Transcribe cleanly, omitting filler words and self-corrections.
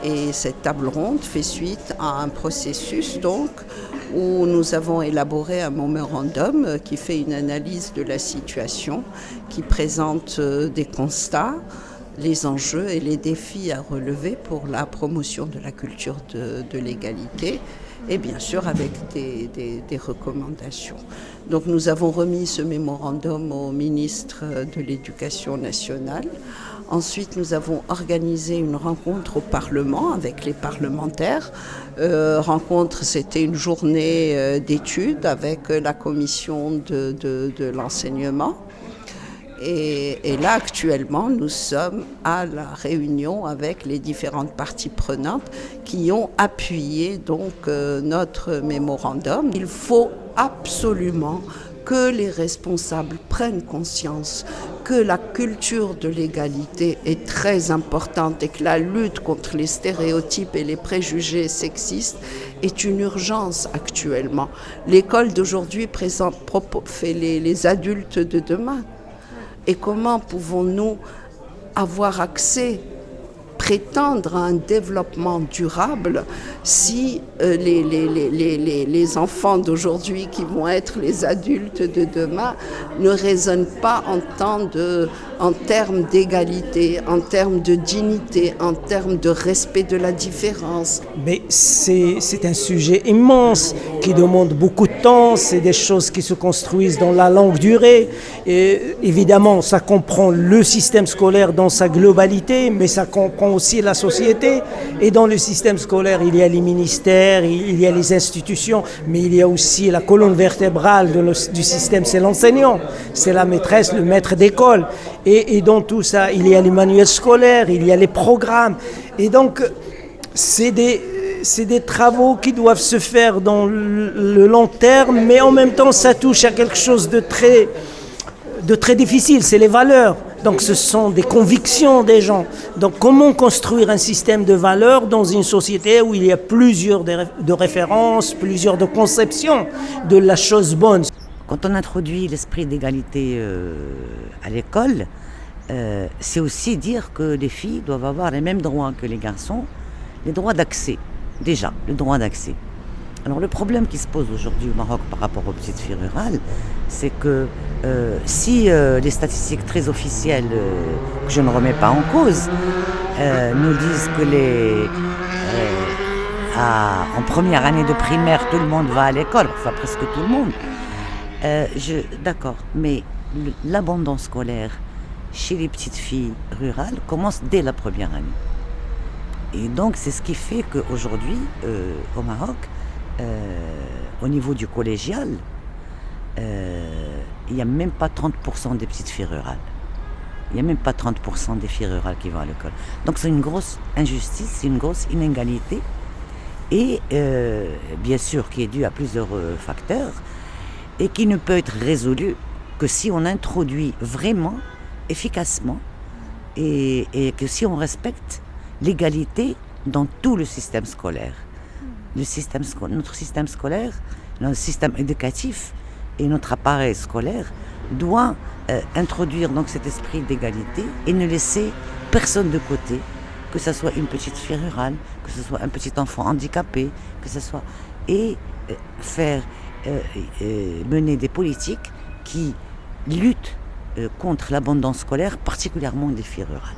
Et cette table ronde fait suite à un processus donc, où nous avons élaboré un mémorandum qui fait une analyse de la situation, qui présente des constats, les enjeux et les défis à relever pour la promotion de la culture de l'égalité et bien sûr avec des recommandations. Donc nous avons remis ce mémorandum au ministre de l'Éducation nationale. Ensuite, nous avons organisé une rencontre au Parlement avec les parlementaires. Rencontre, c'était une journée d'études avec la commission de l'enseignement. Et là, actuellement, nous sommes à la réunion avec les différentes parties prenantes qui ont appuyé donc notre mémorandum. Il faut absolument que les responsables prennent conscience que la culture de l'égalité est très importante et que la lutte contre les stéréotypes et les préjugés sexistes est une urgence actuellement. L'école d'aujourd'hui fait les adultes de demain. Et comment pouvons-nous avoir accès, prétendre à un développement durable si les enfants d'aujourd'hui qui vont être les adultes de demain ne raisonnent pas en termes d'égalité, en termes de dignité, en termes de respect de la différence. Mais c'est un sujet immense qui demande beaucoup de temps, c'est des choses qui se construisent dans la longue durée. Et évidemment, ça comprend le système scolaire dans sa globalité, mais ça comprend aussi la société. Et dans le système scolaire, il y a les ministères, il y a les institutions, mais il y a aussi la colonne vertébrale du système, c'est l'enseignant, c'est la maîtresse, le maître d'école. Et dans tout ça, il y a les manuels scolaires, il y a les programmes. Et donc, c'est des travaux qui doivent se faire dans le long terme, mais en même temps, ça touche à quelque chose de très difficile, c'est les valeurs. Donc ce sont des convictions des gens. Donc comment construire un système de valeurs dans une société où il y a plusieurs de références, plusieurs de conceptions de la chose bonne. Quand on introduit l'esprit d'égalité à l'école, c'est aussi dire que les filles doivent avoir les mêmes droits que les garçons, les droits d'accès, déjà, le droit d'accès. Alors le problème qui se pose aujourd'hui au Maroc par rapport aux petites filles rurales, c'est que si les statistiques très officielles, que je ne remets pas en cause, nous disent que en première année de primaire, tout le monde va à l'école, enfin presque tout le monde, d'accord, mais l'abandon scolaire chez les petites filles rurales commence dès la première année. Et donc c'est ce qui fait qu'aujourd'hui, au Maroc, au niveau du collégial, il n'y a même pas 30% des petites filles rurales. Il n'y a même pas 30% des filles rurales qui vont à l'école. Donc c'est une grosse injustice, c'est une grosse inégalité. Et bien sûr qui est due à plusieurs facteurs et qui ne peut être résolue que si on introduit vraiment, efficacement et que si on respecte l'égalité dans tout le système scolaire. Notre système scolaire, notre système éducatif et notre appareil scolaire doit introduire donc cet esprit d'égalité et ne laisser personne de côté, que ce soit une petite fille rurale, que ce soit un petit enfant handicapé, que ce soit et faire mener des politiques qui luttent contre l'abandon scolaire, particulièrement des filles rurales.